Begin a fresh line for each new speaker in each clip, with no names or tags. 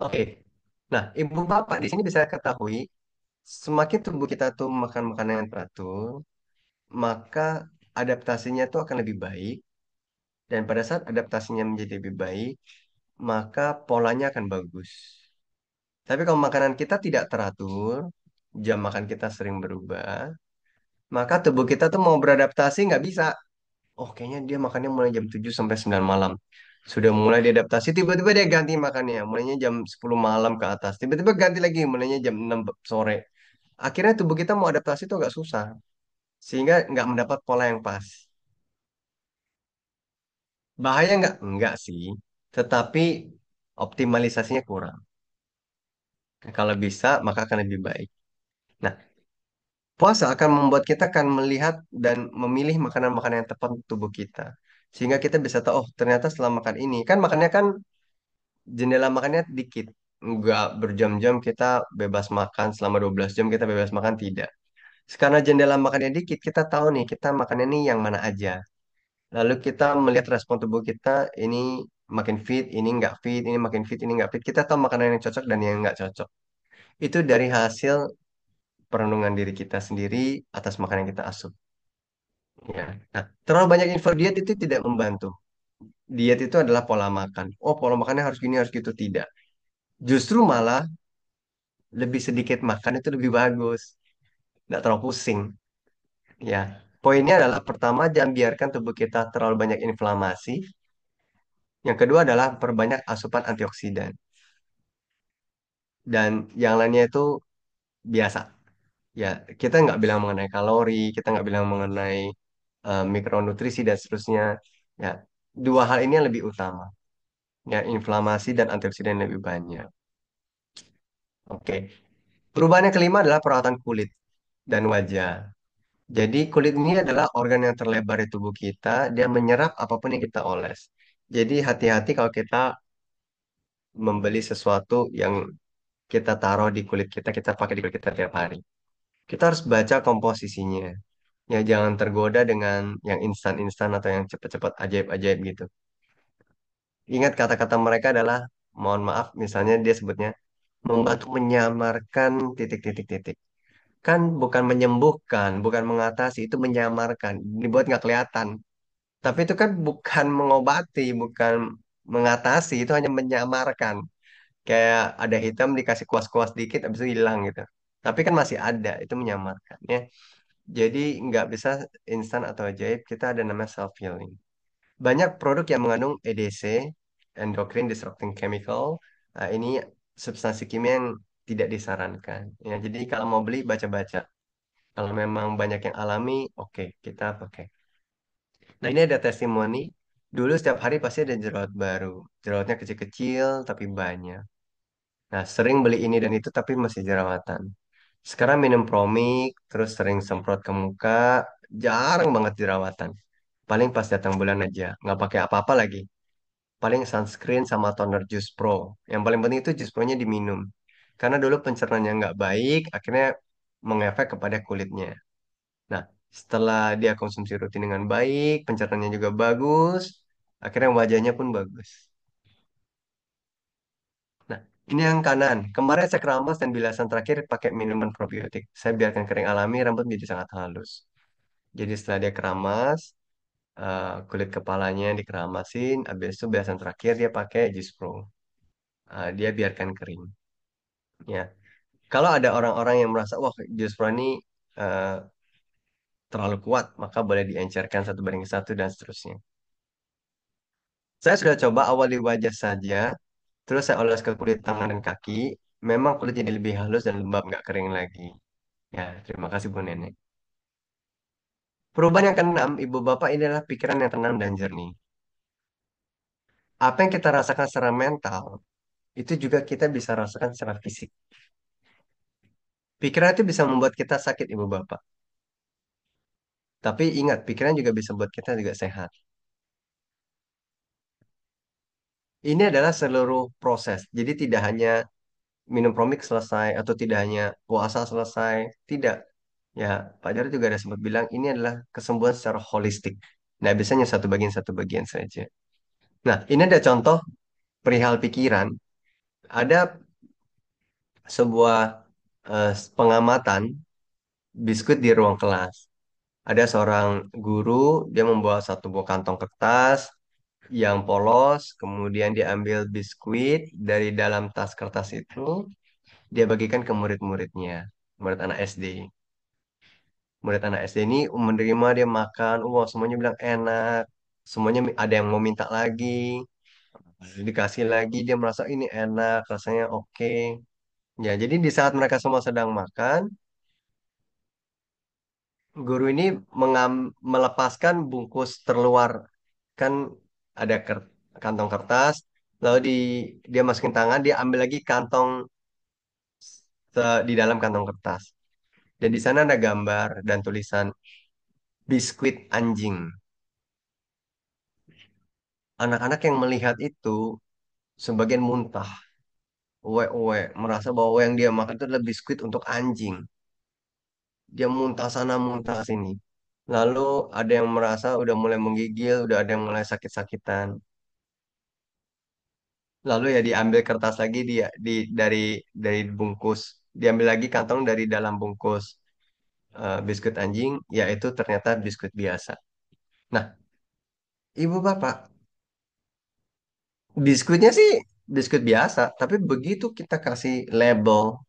Oke. Nah, ibu bapak di sini bisa ketahui, semakin tubuh kita tuh makan makanan yang teratur, maka adaptasinya tuh akan lebih baik. Dan pada saat adaptasinya menjadi lebih baik, maka polanya akan bagus. Tapi kalau makanan kita tidak teratur, jam makan kita sering berubah, maka tubuh kita tuh mau beradaptasi nggak bisa. Oh, kayaknya dia makannya mulai jam 7 sampai 9 malam. Sudah mulai diadaptasi, tiba-tiba dia ganti makannya. Mulainya jam 10 malam ke atas. Tiba-tiba ganti lagi, mulainya jam 6 sore. Akhirnya tubuh kita mau adaptasi itu agak susah. Sehingga nggak mendapat pola yang pas. Bahaya nggak? Enggak sih. Tetapi optimalisasinya kurang. Kalau bisa, maka akan lebih baik. Nah, puasa akan membuat kita akan melihat dan memilih makanan-makanan yang tepat untuk tubuh kita. Sehingga kita bisa tahu, oh ternyata setelah makan ini, kan makannya kan jendela makannya dikit. Nggak berjam-jam kita bebas makan, selama 12 jam kita bebas makan, tidak. Karena jendela makannya dikit, kita tahu nih, kita makannya nih yang mana aja. Lalu kita melihat respon tubuh kita, ini makin fit, ini nggak fit, ini makin fit, ini nggak fit. Kita tahu makanan yang cocok dan yang nggak cocok. Itu dari hasil perenungan diri kita sendiri atas makanan yang kita asup. Ya. Nah, terlalu banyak info diet itu tidak membantu. Diet itu adalah pola makan. Oh, pola makannya harus gini, harus gitu. Tidak. Justru malah lebih sedikit makan itu lebih bagus. Nggak terlalu pusing. Ya. Poinnya adalah pertama, jangan biarkan tubuh kita terlalu banyak inflamasi. Yang kedua adalah perbanyak asupan antioksidan. Dan yang lainnya itu biasa. Ya, kita nggak bilang mengenai kalori, kita nggak bilang mengenai mikronutrisi dan seterusnya. Ya, dua hal ini yang lebih utama. Ya, inflamasi dan antioksidan yang lebih banyak. Oke. Perubahan yang kelima adalah perawatan kulit dan wajah. Jadi kulit ini adalah organ yang terlebar di tubuh kita, dia menyerap apapun yang kita oles. Jadi hati-hati kalau kita membeli sesuatu yang kita taruh di kulit kita, kita pakai di kulit kita tiap hari. Kita harus baca komposisinya. Ya jangan tergoda dengan yang instan-instan atau yang cepat-cepat ajaib-ajaib gitu. Ingat kata-kata mereka adalah, mohon maaf, misalnya dia sebutnya membantu menyamarkan titik-titik-titik. Kan bukan menyembuhkan, bukan mengatasi, itu menyamarkan, dibuat nggak kelihatan. Tapi itu kan bukan mengobati, bukan mengatasi, itu hanya menyamarkan. Kayak ada hitam dikasih kuas-kuas dikit, habis itu hilang gitu. Tapi kan masih ada, itu menyamarkan ya. Jadi nggak bisa instan atau ajaib, kita ada namanya self healing. Banyak produk yang mengandung EDC, endocrine disrupting chemical. Nah, ini substansi kimia yang tidak disarankan. Ya, jadi kalau mau beli baca-baca. Kalau memang banyak yang alami, oke, kita pakai. Nah, ini ada testimoni. Dulu setiap hari pasti ada jerawat baru. Jerawatnya kecil-kecil tapi banyak. Nah, sering beli ini dan itu tapi masih jerawatan. Sekarang minum Promik, terus sering semprot ke muka, jarang banget jerawatan. Paling pas datang bulan aja, nggak pakai apa-apa lagi. Paling sunscreen sama toner Juice Pro. Yang paling penting itu Juice Pro-nya diminum. Karena dulu pencernaannya nggak baik, akhirnya mengefek kepada kulitnya. Nah, setelah dia konsumsi rutin dengan baik, pencernaannya juga bagus, akhirnya wajahnya pun bagus. Nah, ini yang kanan. Kemarin saya keramas dan bilasan terakhir pakai minuman probiotik. Saya biarkan kering alami, rambut menjadi sangat halus. Jadi setelah dia keramas, kulit kepalanya dikeramasin, habis itu bilasan terakhir dia pakai Jus Pro. Dia biarkan kering. Ya, kalau ada orang-orang yang merasa, wah Jus Pro ini eh, terlalu kuat, maka boleh diencerkan satu banding satu dan seterusnya. Saya sudah coba awal di wajah saja, terus saya oles ke kulit tangan dan kaki. Memang kulit jadi lebih halus dan lembab, nggak kering lagi. Ya, terima kasih Bu Nenek. Perubahan yang keenam, Ibu Bapak ini adalah pikiran yang tenang dan jernih. Apa yang kita rasakan secara mental, itu juga kita bisa rasakan secara fisik. Pikiran itu bisa membuat kita sakit, Ibu Bapak. Tapi ingat, pikiran juga bisa buat kita juga sehat. Ini adalah seluruh proses. Jadi tidak hanya minum promik selesai atau tidak hanya puasa selesai. Tidak. Ya, Pak Jarod juga ada sempat bilang ini adalah kesembuhan secara holistik. Nah, biasanya satu bagian saja. Nah, ini ada contoh perihal pikiran. Ada sebuah pengamatan biskuit di ruang kelas. Ada seorang guru, dia membawa satu buah kantong kertas yang polos, kemudian dia ambil biskuit dari dalam tas kertas itu, dia bagikan ke murid-muridnya, murid anak SD. Murid anak SD ini menerima, dia makan, wah semuanya bilang enak, semuanya ada yang mau minta lagi, dikasih lagi, dia merasa ini enak, rasanya oke. Ya, jadi di saat mereka semua sedang makan, guru ini melepaskan bungkus terluar, kan ada kantong kertas, lalu dia masukin tangan, dia ambil lagi kantong di dalam kantong kertas. Dan di sana ada gambar dan tulisan biskuit anjing. Anak-anak yang melihat itu sebagian muntah, uwe-uwe, merasa bahwa yang dia makan itu adalah biskuit untuk anjing. Dia muntah sana, muntah sini. Lalu ada yang merasa udah mulai menggigil, udah ada yang mulai sakit-sakitan. Lalu ya diambil kertas lagi dia dari bungkus, diambil lagi kantong dari dalam bungkus biskuit anjing, yaitu ternyata biskuit biasa. Nah, ibu bapak, biskuitnya sih biskuit biasa, tapi begitu kita kasih label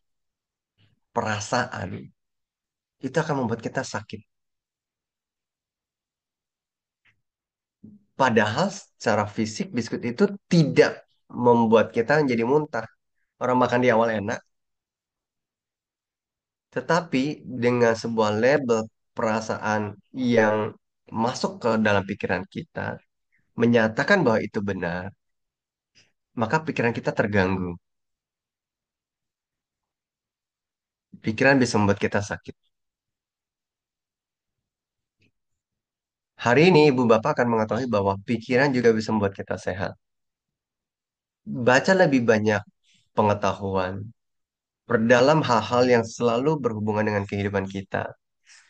perasaan, itu akan membuat kita sakit. Padahal secara fisik biskuit itu tidak membuat kita menjadi muntah. Orang makan di awal enak, tetapi dengan sebuah label perasaan yang masuk ke dalam pikiran kita, menyatakan bahwa itu benar, maka pikiran kita terganggu. Pikiran bisa membuat kita sakit. Hari ini ibu bapak akan mengetahui bahwa pikiran juga bisa membuat kita sehat. Baca lebih banyak pengetahuan. Perdalam hal-hal yang selalu berhubungan dengan kehidupan kita.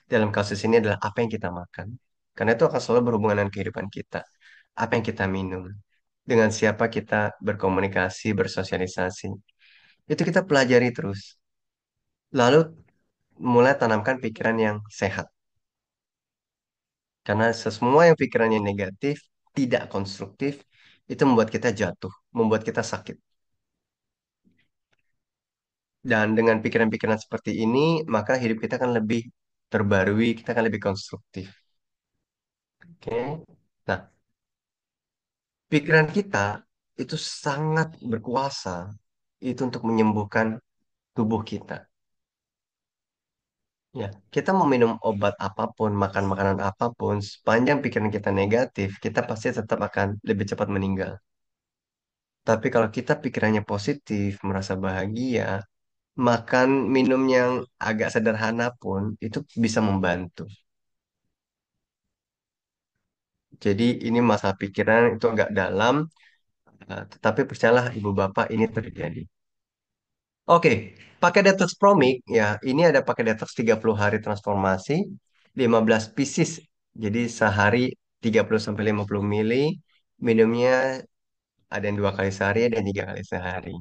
Dalam kasus ini adalah apa yang kita makan. Karena itu akan selalu berhubungan dengan kehidupan kita. Apa yang kita minum. Dengan siapa kita berkomunikasi, bersosialisasi. Itu kita pelajari terus. Lalu mulai tanamkan pikiran yang sehat. Karena semua yang pikirannya negatif, tidak konstruktif, itu membuat kita jatuh, membuat kita sakit. Dan dengan pikiran-pikiran seperti ini, maka hidup kita akan lebih terbarui, kita akan lebih konstruktif. Oke. Nah, pikiran kita itu sangat berkuasa itu untuk menyembuhkan tubuh kita. Ya, kita mau minum obat apapun, makan makanan apapun, sepanjang pikiran kita negatif, kita pasti tetap akan lebih cepat meninggal. Tapi kalau kita pikirannya positif, merasa bahagia, makan minum yang agak sederhana pun itu bisa membantu. Jadi ini masalah pikiran itu agak dalam, tetapi percayalah ibu bapak ini terjadi. Oke, pakai detox Promik ya, ini ada pakai detox 30 hari transformasi, 15 pieces. Jadi sehari 30 sampai 50 mili, minumnya ada yang 2 kali sehari, ada yang 3 kali sehari.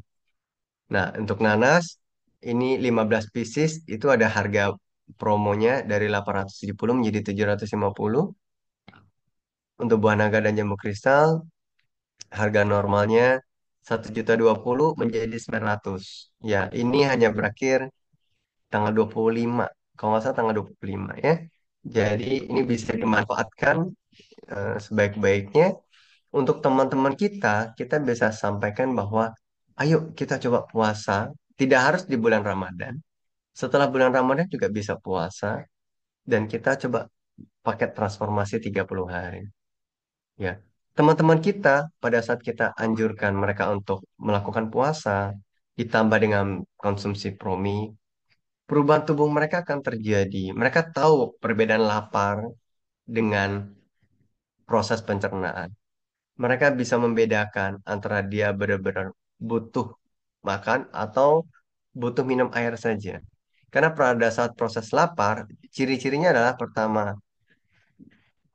Nah, untuk nanas ini 15 pieces itu ada harga promonya dari 870 menjadi 750. Untuk buah naga dan jambu kristal harga normalnya 1.020.000 menjadi 900. Ya, ini hanya berakhir tanggal 25. Kalau nggak salah tanggal 25 ya. Jadi ini bisa dimanfaatkan sebaik-baiknya. Untuk teman-teman kita, kita bisa sampaikan bahwa ayo kita coba puasa. Tidak harus di bulan Ramadan. Setelah bulan Ramadan juga bisa puasa. Dan kita coba pakai transformasi 30 hari. Ya, teman-teman kita pada saat kita anjurkan mereka untuk melakukan puasa, ditambah dengan konsumsi promi, perubahan tubuh mereka akan terjadi. Mereka tahu perbedaan lapar dengan proses pencernaan. Mereka bisa membedakan antara dia benar-benar butuh makan atau butuh minum air saja. Karena pada saat proses lapar, ciri-cirinya adalah pertama,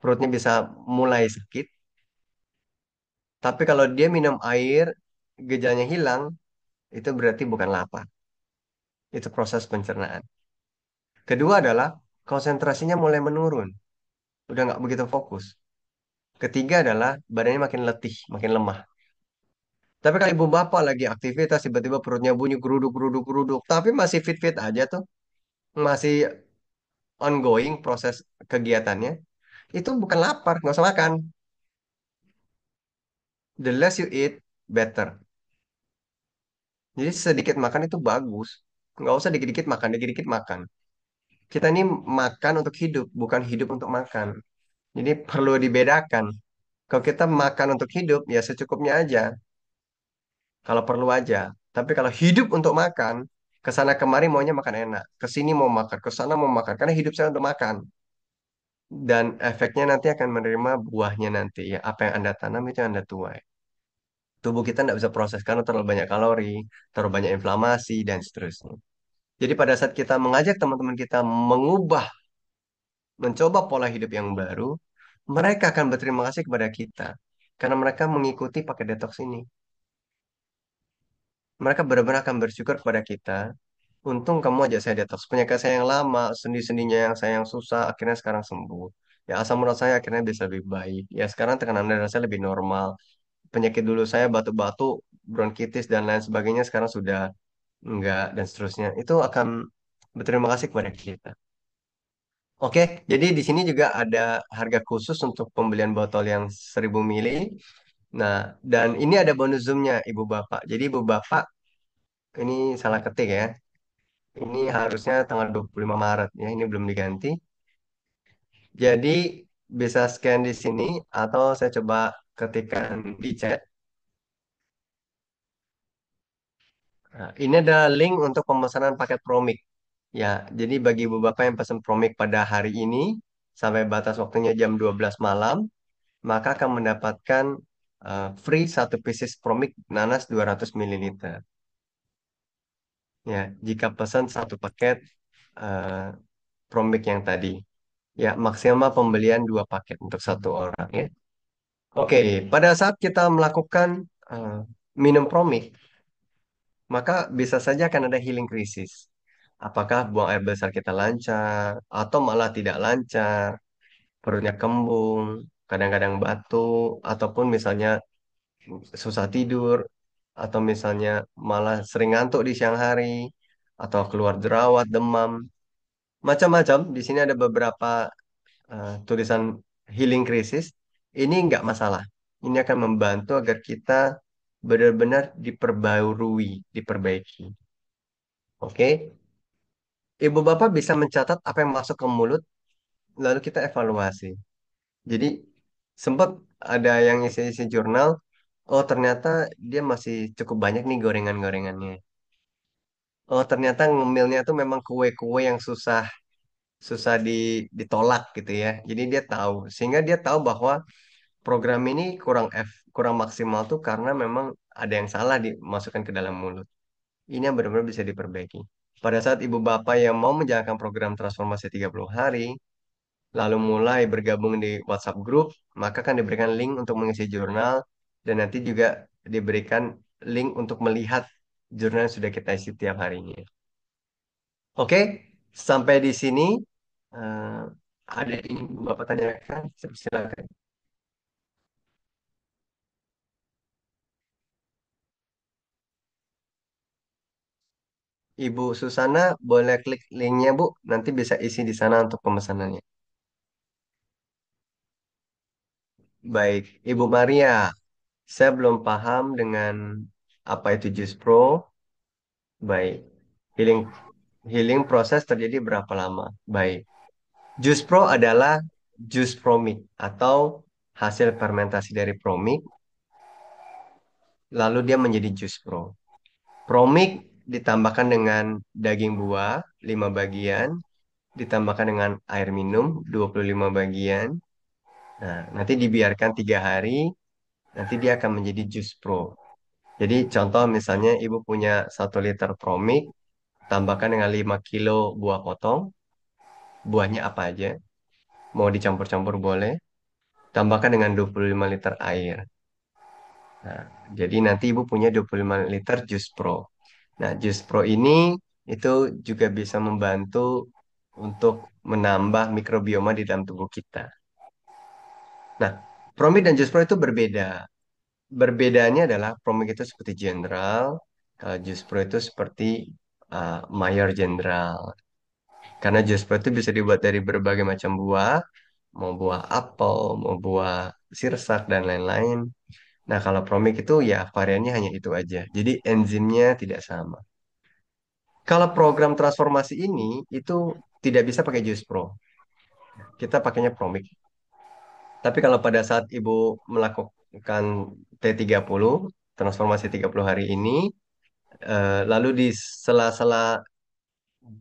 perutnya bisa mulai sakit. Tapi kalau dia minum air, gejalanya hilang, Itu berarti bukan lapar. Itu proses pencernaan. Kedua adalah konsentrasinya mulai menurun. Udah nggak begitu fokus. Ketiga adalah badannya makin letih, makin lemah. Tapi kalau ibu bapak lagi aktivitas, tiba-tiba perutnya bunyi geruduk, geruduk, geruduk. Tapi masih fit-fit aja tuh. Masih ongoing proses kegiatannya. Itu bukan lapar, nggak usah makan. The less you eat, better. Jadi sedikit makan itu bagus. Nggak usah dikit-dikit makan, dikit-dikit makan. Kita ini makan untuk hidup, bukan hidup untuk makan. Jadi perlu dibedakan. Kalau kita makan untuk hidup, ya secukupnya aja. Kalau perlu aja. Tapi kalau hidup untuk makan, ke sana kemari maunya makan enak. Ke sini mau makan, ke sana mau makan. Karena hidup saya untuk makan. Dan efeknya nanti akan menerima buahnya nanti. Ya, apa yang Anda tanam itu yang Anda tuai. Tubuh kita tidak bisa proses karena terlalu banyak kalori, terlalu banyak inflamasi, dan seterusnya. Jadi pada saat kita mengajak teman-teman kita mengubah, mencoba pola hidup yang baru, mereka akan berterima kasih kepada kita. Karena mereka mengikuti pakai detox ini. Mereka benar-benar akan bersyukur kepada kita. Untung kamu ajak saya detox. Penyakit saya yang lama, sendi-sendinya yang saya yang susah, akhirnya sekarang sembuh. Ya asam urat saya akhirnya bisa lebih baik. Ya sekarang tekanan darah saya lebih normal. Penyakit dulu saya batu-batu, bronkitis dan lain sebagainya sekarang sudah enggak dan seterusnya. Itu akan berterima kasih kepada kita. Oke, jadi di sini juga ada harga khusus untuk pembelian botol yang 1000 mili. Nah, dan ini ada bonus zoomnya Ibu Bapak. Jadi Ibu Bapak ini salah ketik ya. Ini harusnya tanggal 25 Maret ya, ini belum diganti. Jadi bisa scan di sini atau saya coba ketikkan di chat. Nah, ini adalah link untuk pemesanan paket Promik. Ya, jadi bagi ibu bapak yang pesan Promik pada hari ini sampai batas waktunya jam 12 malam, maka akan mendapatkan free satu pieces Promik nanas 200 ml. Ya, jika pesan satu paket eh, Promik yang tadi. Ya, maksimal pembelian 2 paket untuk satu orang ya. Oke, pada saat kita melakukan eh, minum Promik, maka bisa saja akan ada healing krisis. Apakah buang air besar kita lancar atau malah tidak lancar, perutnya kembung, kadang-kadang batuk, ataupun misalnya susah tidur, atau misalnya malah sering ngantuk di siang hari, atau keluar jerawat, demam, macam-macam. Di sini ada beberapa tulisan healing krisis. Ini nggak masalah. Ini akan membantu agar kita benar-benar diperbarui, diperbaiki. Oke? Ibu bapak bisa mencatat apa yang masuk ke mulut, lalu kita evaluasi. Jadi sempat ada yang isi-isi jurnal, oh ternyata dia masih cukup banyak nih gorengan-gorengannya. Oh ternyata ngemilnya tuh memang kue-kue yang susah susah ditolak gitu ya. Jadi dia tahu, sehingga dia tahu bahwa program ini kurang maksimal tuh karena memang ada yang salah dimasukkan ke dalam mulut. Ini yang benar-benar bisa diperbaiki. Pada saat ibu bapak yang mau menjalankan program transformasi 30 hari, lalu mulai bergabung di WhatsApp group, maka akan diberikan link untuk mengisi jurnal dan nanti juga diberikan link untuk melihat jurnal yang sudah kita isi tiap harinya. Oke, sampai di sini eh, ada yang ingin Bapak tanyakan, silakan. Ibu Susana boleh klik linknya Bu, nanti bisa isi di sana untuk pemesanannya. Baik, Ibu Maria, saya belum paham dengan apa itu Jus Pro. Baik, healing healing proses terjadi berapa lama? Baik, Jus Pro adalah jus promik atau hasil fermentasi dari promik, lalu dia menjadi jus pro. Promik ditambahkan dengan daging buah 5 bagian, ditambahkan dengan air minum 25 bagian. Nah, nanti dibiarkan 3 hari, nanti dia akan menjadi jus pro. Jadi contoh misalnya ibu punya 1 liter promik, tambahkan dengan 5 kilo buah potong, buahnya apa aja, mau dicampur-campur boleh, tambahkan dengan 25 liter air. Nah, jadi nanti ibu punya 25 liter jus pro. Nah, Jus Pro ini itu juga bisa membantu untuk menambah mikrobioma di dalam tubuh kita. Nah, Promik dan Jus Pro itu berbeda. Berbedanya adalah Promik itu seperti General, kalau Jus Pro itu seperti Mayor General. Karena Jus Pro itu bisa dibuat dari berbagai macam buah, mau buah apel, mau buah sirsak, dan lain-lain. Nah, kalau Promik itu ya variannya hanya itu aja. Jadi enzimnya tidak sama. Kalau program transformasi ini itu tidak bisa pakai Jus Pro. Kita pakainya Promik. Tapi kalau pada saat Ibu melakukan T30, transformasi 30 hari ini, lalu di sela-sela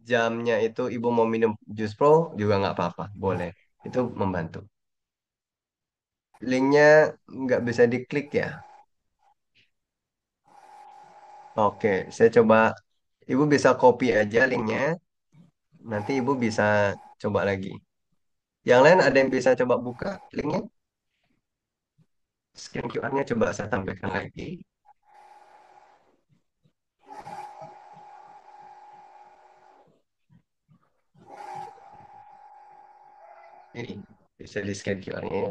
jamnya itu Ibu mau minum Jus Pro juga nggak apa-apa, boleh. Itu membantu. Linknya nggak bisa diklik ya. Oke, saya coba. Ibu bisa copy aja linknya. Nanti Ibu bisa coba lagi. Yang lain ada yang bisa coba buka linknya? Scan QR-nya coba saya tampilkan lagi. Ini bisa di scan QR-nya ya.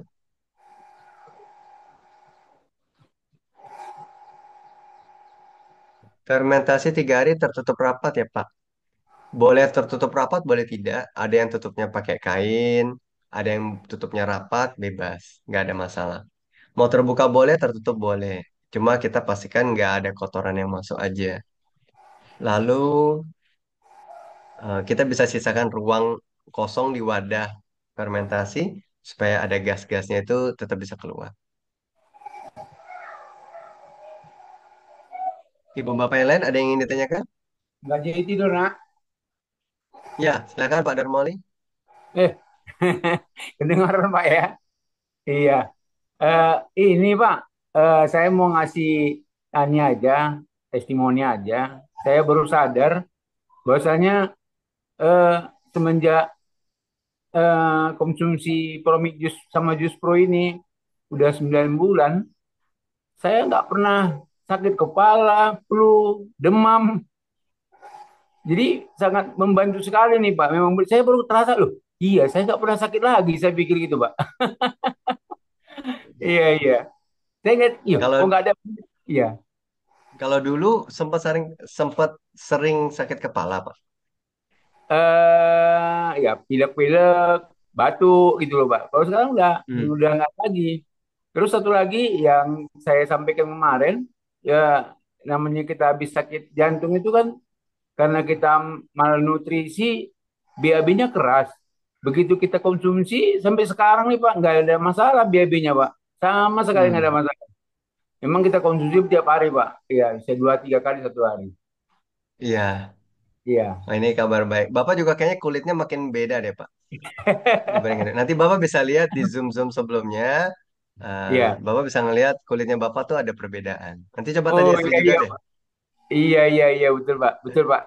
Fermentasi 3 hari tertutup rapat ya Pak. Boleh tertutup rapat, boleh tidak. Ada yang tutupnya pakai kain, ada yang tutupnya rapat, bebas, nggak ada masalah. Mau terbuka boleh, tertutup boleh. Cuma kita pastikan nggak ada kotoran yang masuk aja. Lalu kita bisa sisakan ruang kosong di wadah fermentasi supaya ada gas-gasnya itu tetap bisa keluar. Ibu bapak yang lain ada yang ingin ditanyakan?
Nggak jadi tidur, nak.
Ya, silakan Pak Darmoli.
Eh, kedengaran Pak ya? Iya. Eh, ini Pak, saya mau ngasih tanya aja, testimoni aja. Saya baru sadar bahwasanya eh, semenjak konsumsi Promik Jus sama Jus Pro ini udah 9 bulan, saya nggak pernah sakit kepala, flu, demam. Jadi sangat membantu sekali nih Pak. Memang saya baru terasa loh. Iya, saya nggak pernah sakit lagi. Saya pikir gitu Pak. Iya, iya. Saya ingat, iya, kok
Kalau
nggak ada. Iya.
kalau dulu sempat sering sakit kepala, Pak.
Ya pilek-pilek, batuk gitu loh, Pak. Kalau sekarang
Hmm.
udah nggak lagi. Terus satu lagi yang saya sampaikan kemarin, ya namanya kita habis sakit jantung itu kan karena kita malnutrisi, BAB-nya keras. Begitu kita konsumsi sampai sekarang nih Pak, nggak ada masalah BAB-nya Pak. Sama sekali nggak ada
Hmm.
masalah. Memang kita konsumsi tiap hari Pak. Iya, bisa 2 3 kali satu hari.
Iya.
Iya.
Wah, ini kabar baik. Bapak juga kayaknya kulitnya makin beda deh, Pak. Dibandingin. Nanti Bapak bisa lihat di Zoom-Zoom sebelumnya.
Iya.
Bapak bisa ngelihat kulitnya Bapak tuh ada perbedaan. Nanti coba tanya
Oh
istri
iya
juga
iya
deh.
iya iya iya betul Pak, betul Pak.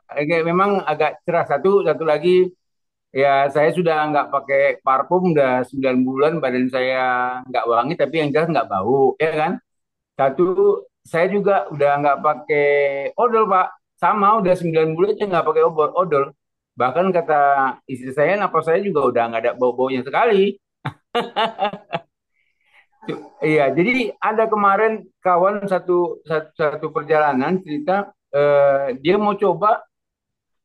Memang agak cerah satu satu lagi ya saya sudah nggak pakai parfum udah 9 bulan badan saya nggak wangi tapi yang jelas nggak bau ya kan. Satu saya juga udah nggak pakai odol Pak, sama udah 9 bulan aja nggak pakai odol. Bahkan kata istri saya napas saya juga udah nggak ada bau-baunya sekali. Iya, jadi ada kemarin kawan satu perjalanan cerita dia mau coba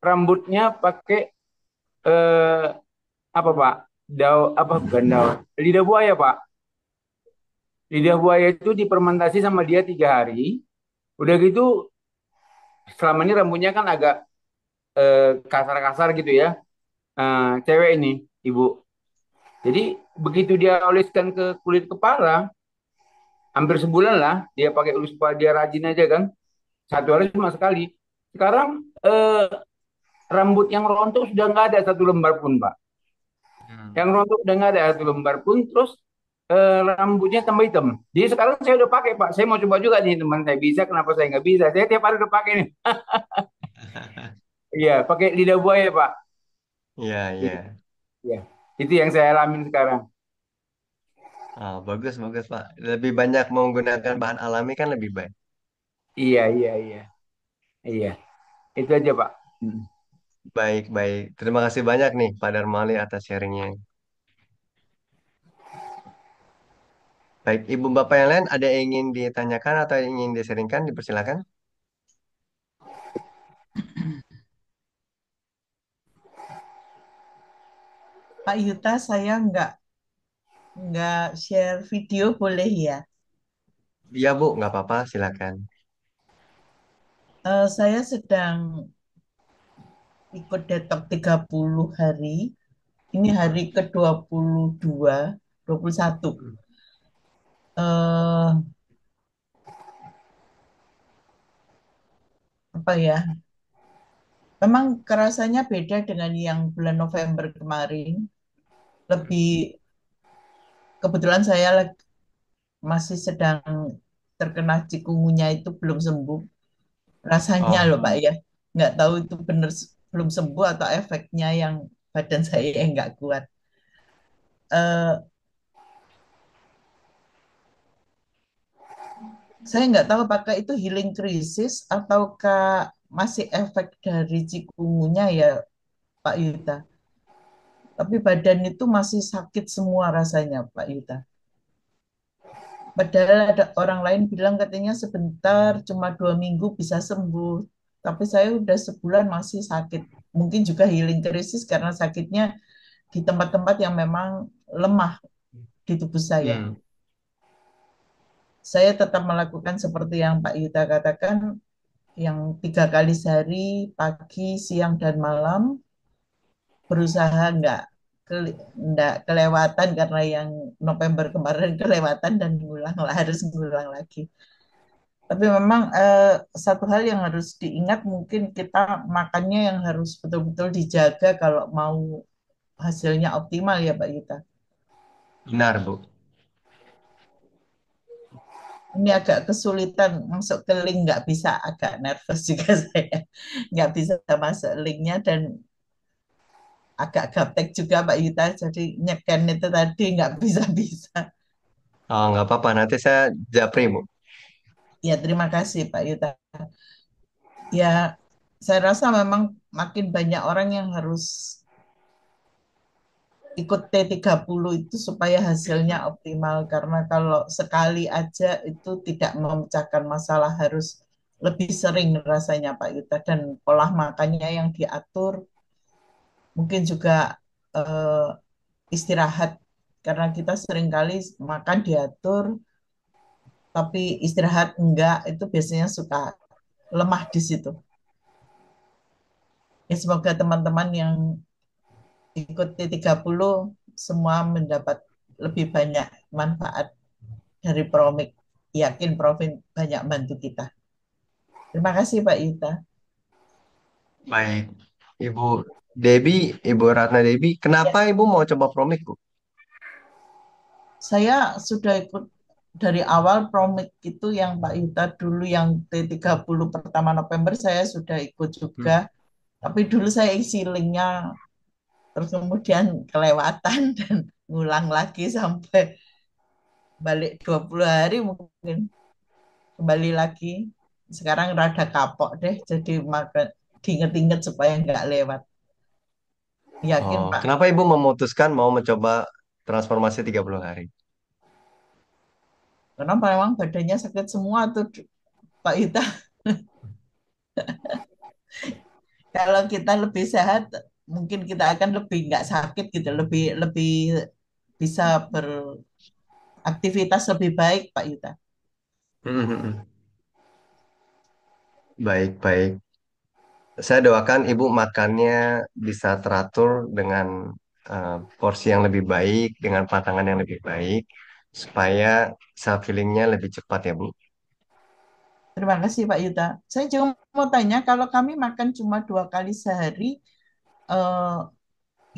rambutnya pakai eh, apa Pak? Apa bukan daun? Lidah buaya Pak. Lidah buaya itu difermentasi sama dia 3 hari. Udah gitu selama ini rambutnya kan agak kasar-kasar gitu ya. Cewek ini ibu. Jadi begitu dia oleskan ke kulit kepala, hampir sebulan lah dia pakai ulus kepala dia rajin aja kan. 1 hari cuma sekali. Sekarang rambut yang rontok sudah nggak ada satu lembar pun Pak. Yang
Hmm.
rontok udah nggak ada satu lembar pun, terus rambutnya tambah hitam. Jadi sekarang saya udah pakai Pak. Saya mau coba juga nih teman saya bisa, kenapa saya nggak bisa? Saya tiap hari udah pakai nih. Iya, pakai lidah buaya Pak.
Iya, iya.
Itu, ya. Itu yang saya alamin sekarang.
Bagus, bagus, Pak. Lebih banyak menggunakan bahan alami kan lebih baik.
Iya, iya, iya, iya. Itu aja, Pak. Hmm.
Baik, baik. Terima kasih banyak nih Pak Darmali atas sharingnya. Baik, Ibu Bapak yang lain ada yang ingin ditanyakan atau ingin disaringkan, dipersilakan.
Pak Yuta, saya nggak share video boleh ya?
Iya Bu, nggak apa-apa, silakan.
Saya sedang ikut detok 30 hari. Ini hari ke 22, 21. Eh, apa ya? Memang kerasanya beda dengan yang bulan November kemarin. Lebih kebetulan saya masih sedang terkena cikungunya itu belum sembuh. Rasanya loh
Oh,
Pak ya. Nggak tahu itu benar belum sembuh atau efeknya yang badan saya yang nggak kuat. Eh, saya nggak tahu apakah itu healing krisis ataukah masih efek dari cikungunya ya Pak Yuta. Tapi badan itu masih sakit semua rasanya Pak Yuta. Padahal ada orang lain bilang katanya sebentar, cuma 2 minggu bisa sembuh. Tapi saya udah sebulan masih sakit. Mungkin juga healing krisis karena sakitnya di tempat-tempat yang memang lemah di tubuh saya.
hmm.
Saya tetap melakukan seperti yang Pak Yuta katakan, yang 3 kali sehari, pagi, siang, dan malam, berusaha nggak kelewatan karena yang November kemarin kelewatan dan harus ngulang lagi. Tapi memang satu hal yang harus diingat mungkin kita makannya yang harus betul-betul dijaga kalau mau hasilnya optimal ya Pak Yuta.
Benar Bu.
Ini agak kesulitan masuk ke link, nggak bisa, agak nervous juga saya. Nggak bisa masuk linknya dan agak gaptek juga Pak Yuta. Jadi nyeken itu tadi nggak bisa-bisa.
Oh, nggak apa-apa, nanti saya japri Bu.
Ya terima kasih Pak Yuta. Ya saya rasa memang makin banyak orang yang harus ikut T30 itu supaya hasilnya optimal karena kalau sekali aja itu tidak memecahkan masalah, harus lebih sering rasanya Pak Yuta, dan pola makannya yang diatur, mungkin juga eh, istirahat karena kita seringkali makan diatur tapi istirahat enggak, itu biasanya suka lemah di situ. Ya, semoga teman-teman yang ikut T30 semua mendapat lebih banyak manfaat dari Promik. Yakin Profit banyak bantu kita. Terima kasih Pak Yuta.
Baik, Ibu Debi, Ibu Ratna Debi, kenapa
Ya,
Ibu mau coba Promik Bu?
saya sudah ikut dari awal Promik itu yang Pak Yuta dulu yang T30 pertama November saya sudah ikut juga.
Hmm.
Tapi dulu saya isi linknya terus kemudian kelewatan dan ngulang lagi sampai balik 20 hari mungkin kembali lagi. Sekarang rada kapok deh jadi makan diinget-inget supaya nggak lewat. Yakin
Oh,
Pak,
kenapa Ibu memutuskan mau mencoba transformasi 30 hari?
karena memang badannya sakit semua tuh Pak Yuta. Kalau kita lebih sehat, mungkin kita akan lebih nggak sakit gitu, lebih lebih bisa beraktivitas lebih baik, Pak Yuta.
Hmm, hmm, hmm. Baik, baik. Saya doakan Ibu makannya bisa teratur dengan porsi yang lebih baik, dengan patangan yang lebih baik, supaya self healingnya lebih cepat ya Bu.
Terima kasih, Pak Yuta. Saya juga mau tanya, kalau kami makan cuma 2 kali sehari, eh,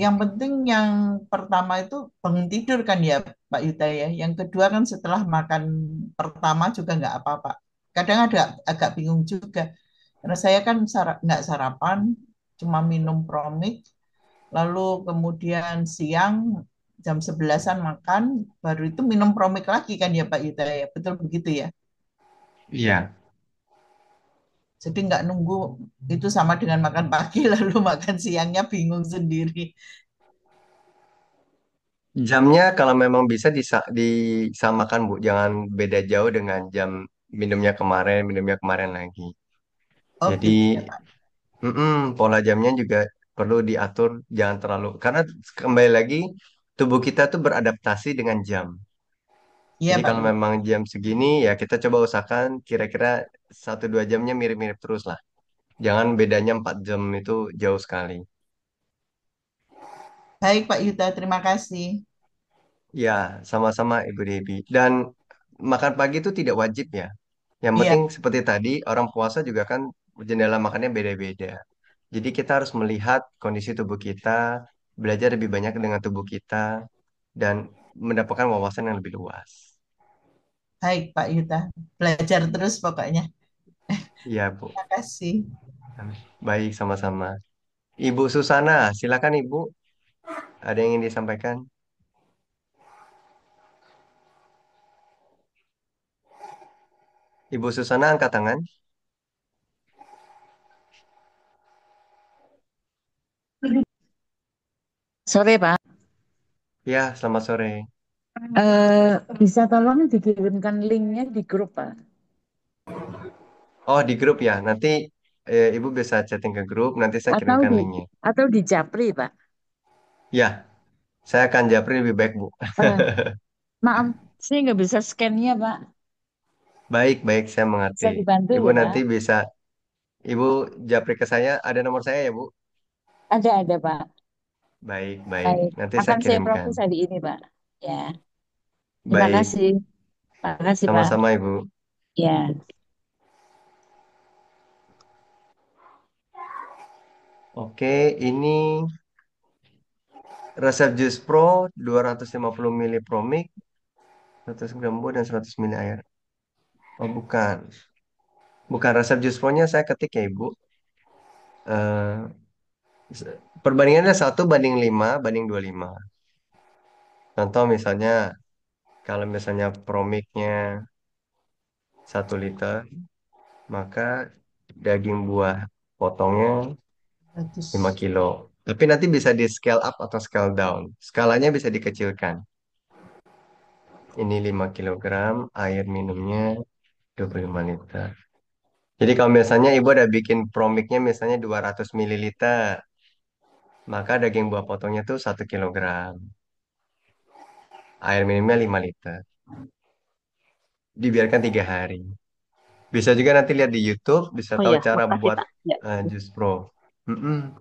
yang penting yang pertama itu bangun tidur kan ya, Pak Yuta ya. Yang kedua kan setelah makan pertama juga nggak apa-apa. Kadang ada agak bingung juga, karena saya kan nggak sarapan, cuma minum Promik. Lalu kemudian siang jam 11-an makan, baru itu minum Promik lagi kan ya Pak Yuda ya. Betul begitu ya.
Iya.
Jadi nggak nunggu itu sama dengan makan pagi lalu makan siangnya bingung sendiri.
Jamnya kalau memang bisa disamakan Bu, jangan beda jauh dengan jam minumnya kemarin lagi.
Oh
Jadi
gitu ya Pak.
pola jamnya juga perlu diatur, jangan terlalu, karena kembali lagi tubuh kita tuh beradaptasi dengan jam.
Iya
Jadi
Pak
kalau
Yuda.
memang jam segini ya kita coba usahakan kira-kira 1 2 jamnya mirip-mirip terus lah. Jangan bedanya 4 jam itu jauh sekali.
Baik Pak Yuda, terima kasih.
Ya, sama-sama Ibu Debi. Dan makan pagi itu tidak wajib ya. Yang
Iya,
penting seperti tadi, orang puasa juga kan jendela makannya beda-beda. Jadi kita harus melihat kondisi tubuh kita, belajar lebih banyak dengan tubuh kita, dan mendapatkan wawasan yang lebih luas.
baik Pak Yuda. Belajar terus pokoknya.
Iya, Bu.
Terima kasih.
Baik, sama-sama. Ibu Susana, silakan Ibu. Ada yang ingin disampaikan? Ibu Susana angkat tangan.
Sore, Pak.
Ya, selamat sore.
Bisa tolong dikirimkan linknya di grup, Pak.
Oh, di grup ya. Nanti Ibu bisa chatting ke grup, nanti saya
Atau
kirimkan
di
linknya.
atau di Japri, Pak.
Ya, saya akan japri lebih baik, Bu.
Eh, Maaf, saya nggak bisa scan-nya, Pak.
Baik, baik, saya mengerti.
Bisa dibantu
Ibu
ya,
nanti
Pak.
bisa, Ibu japri ke saya, ada nomor saya ya, Bu?
Ada, Pak.
Baik, baik.
Baik.
Nanti saya
Akan saya
kirimkan.
proses hari ini, Pak. Ya, terima
Baik,
kasih. Terima kasih, Pak.
sama-sama, Ibu.
Ya.
Oke, ini resep jus pro 250 ml Promik, 100 gram buah dan 100 ml air. Oh, bukan. Bukan resep jus pro-nya saya ketik ya, Ibu. Eh, Perbandingannya 1 banding 5 banding 25. Contoh misalnya, kalau misalnya Promiknya 1 liter, maka daging buah potongnya 5
Bagus.
kilo. Tapi nanti bisa di scale up atau scale down. Skalanya bisa dikecilkan. Ini 5 kilogram, air minumnya 25 liter. Jadi kalau misalnya ibu ada bikin promiknya misalnya 200 mililiter, maka daging buah potongnya tuh 1 kilogram. Air minumnya 5 liter. Dibiarkan 3 hari. Bisa juga nanti lihat di YouTube, bisa
Oh
tahu
ya,
cara
makasih
buat
Pak. Ya,
jus pro. Mm-mm,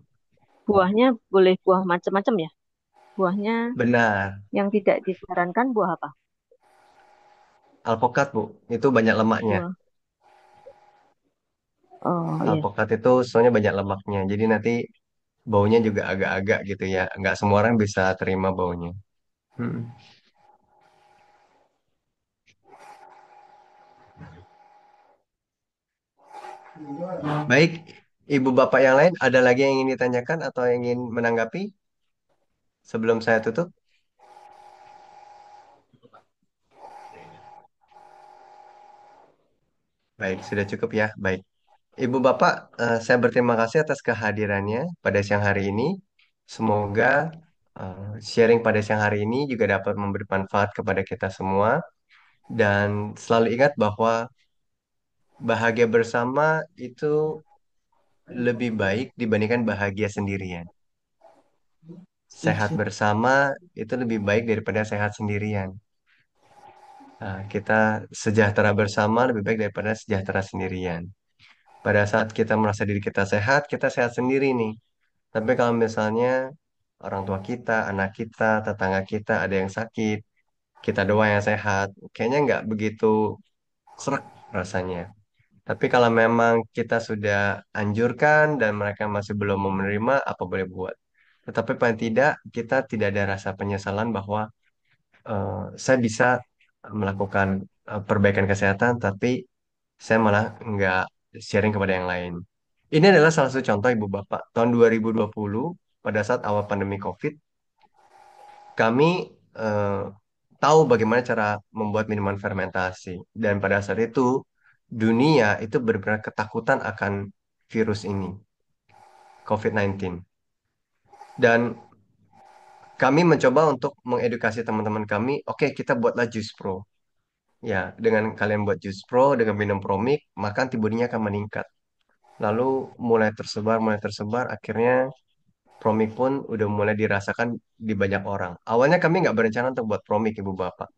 buahnya boleh buah macam-macam ya? Buahnya
benar.
yang tidak disarankan buah apa?
Alpokat, Bu. Itu banyak lemaknya.
Buah. Oh iya.
Alpokat itu soalnya banyak lemaknya. Jadi nanti baunya juga agak-agak gitu ya. Nggak semua orang bisa terima baunya. Mm. Baik, Ibu Bapak yang lain, ada lagi yang ingin ditanyakan atau yang ingin menanggapi sebelum saya tutup? Baik, sudah cukup ya. Baik. Ibu Bapak, saya berterima kasih atas kehadirannya pada siang hari ini. Semoga sharing pada siang hari ini juga dapat memberi manfaat kepada kita semua. Dan selalu ingat bahwa bahagia bersama itu lebih baik dibandingkan bahagia sendirian. Sehat
Setuju.
bersama itu lebih baik daripada sehat sendirian. Nah, kita sejahtera bersama lebih baik daripada sejahtera sendirian. Pada saat kita merasa diri kita sehat sendiri nih. Tapi kalau misalnya orang tua kita, anak kita, tetangga kita ada yang sakit, kita doang yang sehat, kayaknya nggak begitu serak rasanya. Tapi kalau memang kita sudah anjurkan dan mereka masih belum mau menerima, apa boleh buat. Tetapi paling tidak, kita tidak ada rasa penyesalan bahwa saya bisa melakukan perbaikan kesehatan, tapi saya malah nggak sharing kepada yang lain. Ini adalah salah satu contoh Ibu Bapak. Tahun 2020, pada saat awal pandemi COVID, kami tahu bagaimana cara membuat minuman fermentasi. Dan pada saat itu, dunia itu benar-benar ketakutan akan virus ini, COVID-19. Dan kami mencoba untuk mengedukasi teman-teman kami, oke kita buatlah jus pro. Ya, dengan kalian buat jus pro, dengan minum Promik, maka antibodinya akan meningkat. Lalu mulai tersebar, akhirnya Promik pun udah mulai dirasakan di banyak orang. Awalnya kami nggak berencana untuk buat Promik, Ibu Bapak.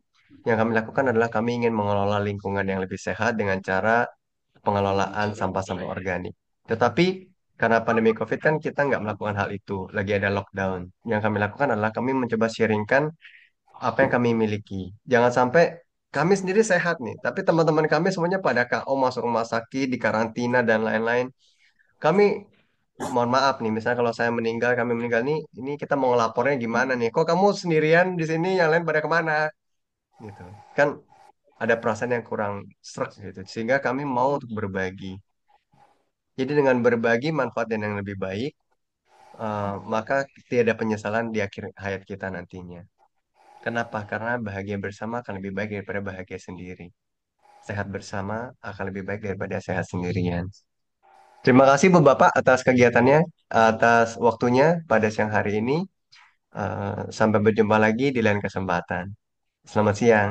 Yang kami lakukan adalah kami ingin mengelola lingkungan yang lebih sehat dengan cara pengelolaan sampah-sampah organik. Tetapi karena pandemi COVID kan kita nggak melakukan hal itu, lagi ada lockdown. Yang kami lakukan adalah kami mencoba sharingkan apa yang kami miliki. Jangan sampai kami sendiri sehat nih, tapi teman-teman kami semuanya pada KO masuk rumah sakit, di karantina dan lain-lain. Kami mohon maaf nih, misalnya kalau saya meninggal, kami meninggal nih, ini kita mau ngelapornya gimana nih? Kok kamu sendirian di sini, yang lain pada kemana? Gitu. Kan ada perasaan yang kurang srek gitu. Sehingga kami mau untuk berbagi. Jadi dengan berbagi manfaat dan yang lebih baik, maka tidak ada penyesalan di akhir hayat kita nantinya. Kenapa? Karena bahagia bersama akan lebih baik daripada bahagia sendiri. Sehat bersama akan lebih baik daripada sehat sendirian. Terima kasih Bapak atas kegiatannya, atas waktunya pada siang hari ini. Sampai berjumpa lagi di lain kesempatan. Selamat siang.